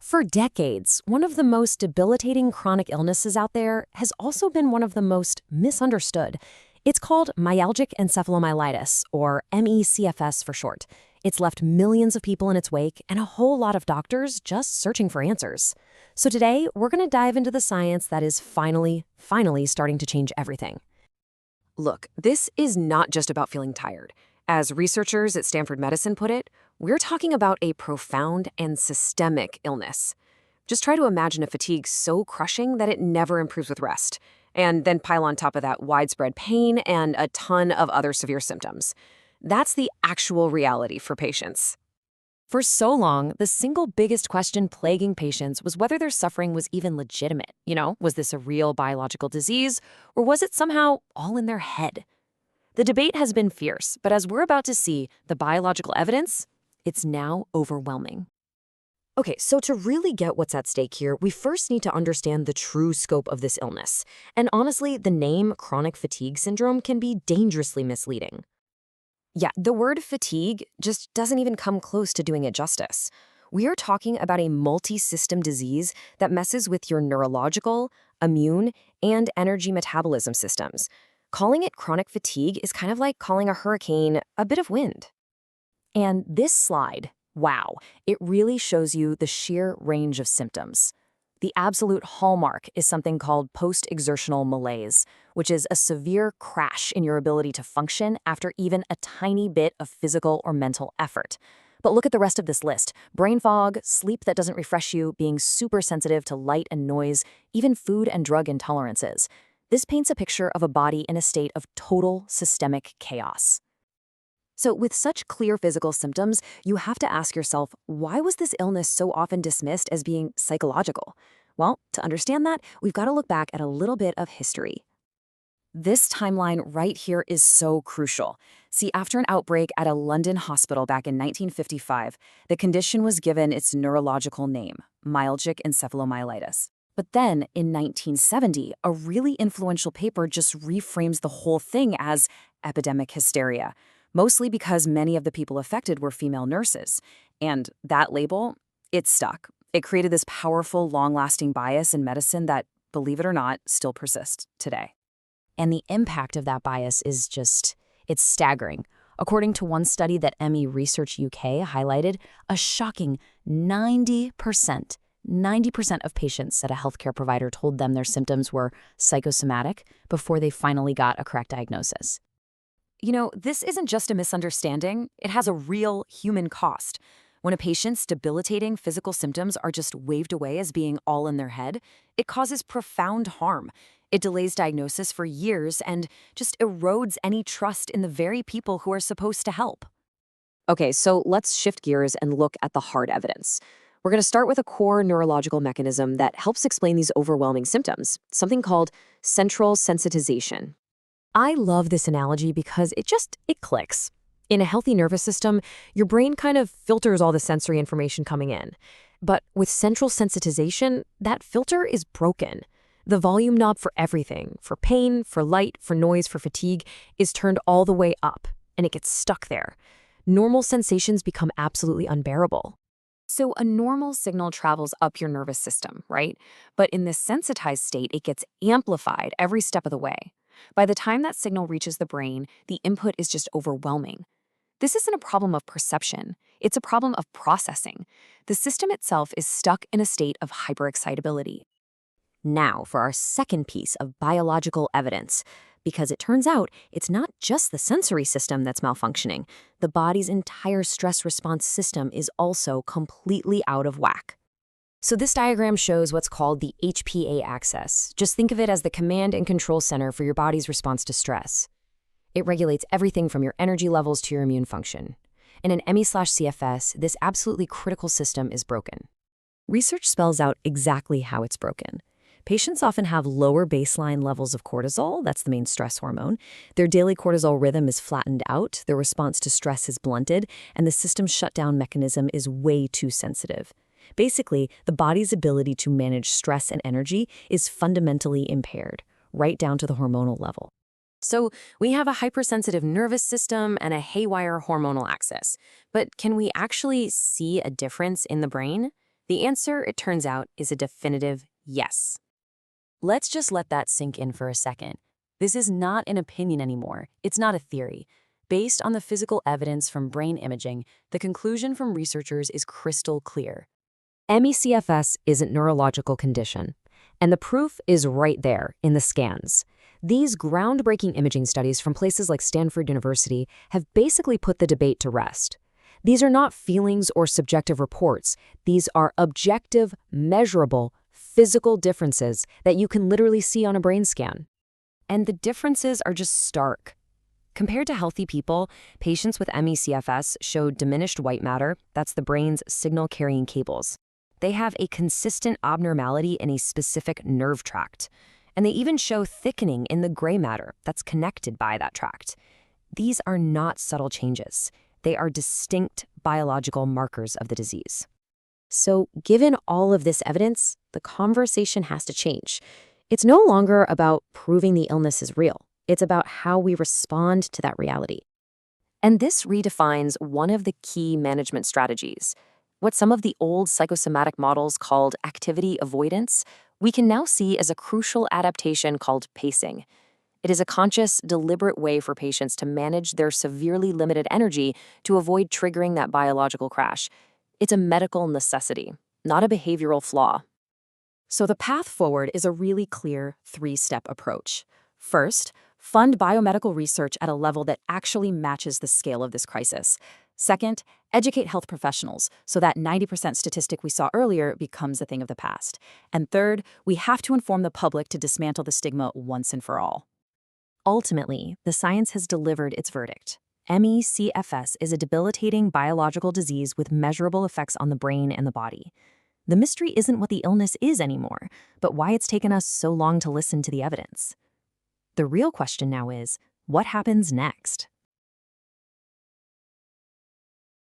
For decades, one of the most debilitating chronic illnesses out there has also been one of the most misunderstood. It's called myalgic encephalomyelitis, or ME/CFS for short. It's left millions of people in its wake and a whole lot of doctors just searching for answers. So today, we're going to dive into the science that is finally starting to change everything. Look, this is not just about feeling tired. As researchers at Stanford Medicine put it, we're talking about a profound and systemic illness. Just try to imagine a fatigue so crushing that it never improves with rest, and then pile on top of that widespread pain and a ton of other severe symptoms. That's the actual reality for patients. For so long, the single biggest question plaguing patients was whether their suffering was even legitimate. Was this a real biological disease, or was it somehow all in their head? The debate has been fierce, but as we're about to see, the biological evidence, it's now overwhelming. Okay, so to really get what's at stake here, we first need to understand the true scope of this illness. And honestly, the name chronic fatigue syndrome can be dangerously misleading. Yeah, the word fatigue just doesn't even come close to doing it justice. We are talking about a multi-system disease that messes with your neurological, immune, and energy metabolism systems. Calling it chronic fatigue is kind of like calling a hurricane a bit of wind. And this slide, wow, it really shows you the sheer range of symptoms. The absolute hallmark is something called post-exertional malaise, which is a severe crash in your ability to function after even a tiny bit of physical or mental effort. But look at the rest of this list. Brain fog, sleep that doesn't refresh you, being super sensitive to light and noise, even food and drug intolerances. This paints a picture of a body in a state of total systemic chaos. So with such clear physical symptoms, you have to ask yourself, why was this illness so often dismissed as being psychological? Well, to understand that, we've got to look back at a little bit of history. This timeline right here is so crucial. See, after an outbreak at a London hospital back in 1955, the condition was given its neurological name, myalgic encephalomyelitis. But then, in 1970, a really influential paper just reframes the whole thing as epidemic hysteria, mostly because many of the people affected were female nurses. And that label, it stuck. It created this powerful, long-lasting bias in medicine that, believe it or not, still persists today. And the impact of that bias is it's staggering. According to one study that ME Research UK highlighted, a shocking 90% of patients said a healthcare provider told them their symptoms were psychosomatic before they finally got a correct diagnosis. This isn't just a misunderstanding. It has a real human cost. When a patient's debilitating physical symptoms are just waved away as being all in their head, it causes profound harm. It delays diagnosis for years and just erodes any trust in the very people who are supposed to help. Okay, so let's shift gears and look at the hard evidence. We're going to start with a core neurological mechanism that helps explain these overwhelming symptoms, something called central sensitization. I love this analogy because it clicks. In a healthy nervous system, your brain kind of filters all the sensory information coming in. But with central sensitization, that filter is broken. The volume knob for everything, for pain, for light, for noise, for fatigue, is turned all the way up, and it gets stuck there. Normal sensations become absolutely unbearable. So a normal signal travels up your nervous system, right? But in this sensitized state, it gets amplified every step of the way. By the time that signal reaches the brain, the input is just overwhelming. This isn't a problem of perception. It's a problem of processing. The system itself is stuck in a state of hyperexcitability. Now for our second piece of biological evidence, because it turns out it's not just the sensory system that's malfunctioning. The body's entire stress response system is also completely out of whack. So this diagram shows what's called the HPA axis. Just think of it as the command and control center for your body's response to stress. It regulates everything from your energy levels to your immune function. In an ME/CFS, this absolutely critical system is broken. Research spells out exactly how it's broken. Patients often have lower baseline levels of cortisol, that's the main stress hormone. Their daily cortisol rhythm is flattened out, their response to stress is blunted, and the system's shutdown mechanism is way too sensitive. Basically, the body's ability to manage stress and energy is fundamentally impaired, right down to the hormonal level. So we have a hypersensitive nervous system and a haywire hormonal axis. But can we actually see a difference in the brain? The answer, it turns out, is a definitive yes. Let's just let that sink in for a second. This is not an opinion anymore. It's not a theory. Based on the physical evidence from brain imaging, the conclusion from researchers is crystal clear. ME/CFS isn't a neurological condition, and the proof is right there in the scans. These groundbreaking imaging studies from places like Stanford University have basically put the debate to rest. These are not feelings or subjective reports. These are objective, measurable, physical differences that you can literally see on a brain scan. And the differences are just stark. Compared to healthy people, patients with ME/CFS show diminished white matter, that's the brain's signal-carrying cables. They have a consistent abnormality in a specific nerve tract. And they even show thickening in the gray matter that's connected by that tract. These are not subtle changes. They are distinct biological markers of the disease. So, given all of this evidence, the conversation has to change. It's no longer about proving the illness is real. It's about how we respond to that reality. And this redefines one of the key management strategies. What some of the old psychosomatic models called activity avoidance, we can now see as a crucial adaptation called pacing. It is a conscious, deliberate way for patients to manage their severely limited energy to avoid triggering that biological crash. It's a medical necessity, not a behavioral flaw. So the path forward is a really clear three-step approach. First, fund biomedical research at a level that actually matches the scale of this crisis. Second, educate health professionals so that 90% statistic we saw earlier becomes a thing of the past. And third, we have to inform the public to dismantle the stigma once and for all. Ultimately, the science has delivered its verdict. ME/CFS is a debilitating biological disease with measurable effects on the brain and the body. The mystery isn't what the illness is anymore, but why it's taken us so long to listen to the evidence. The real question now is, what happens next?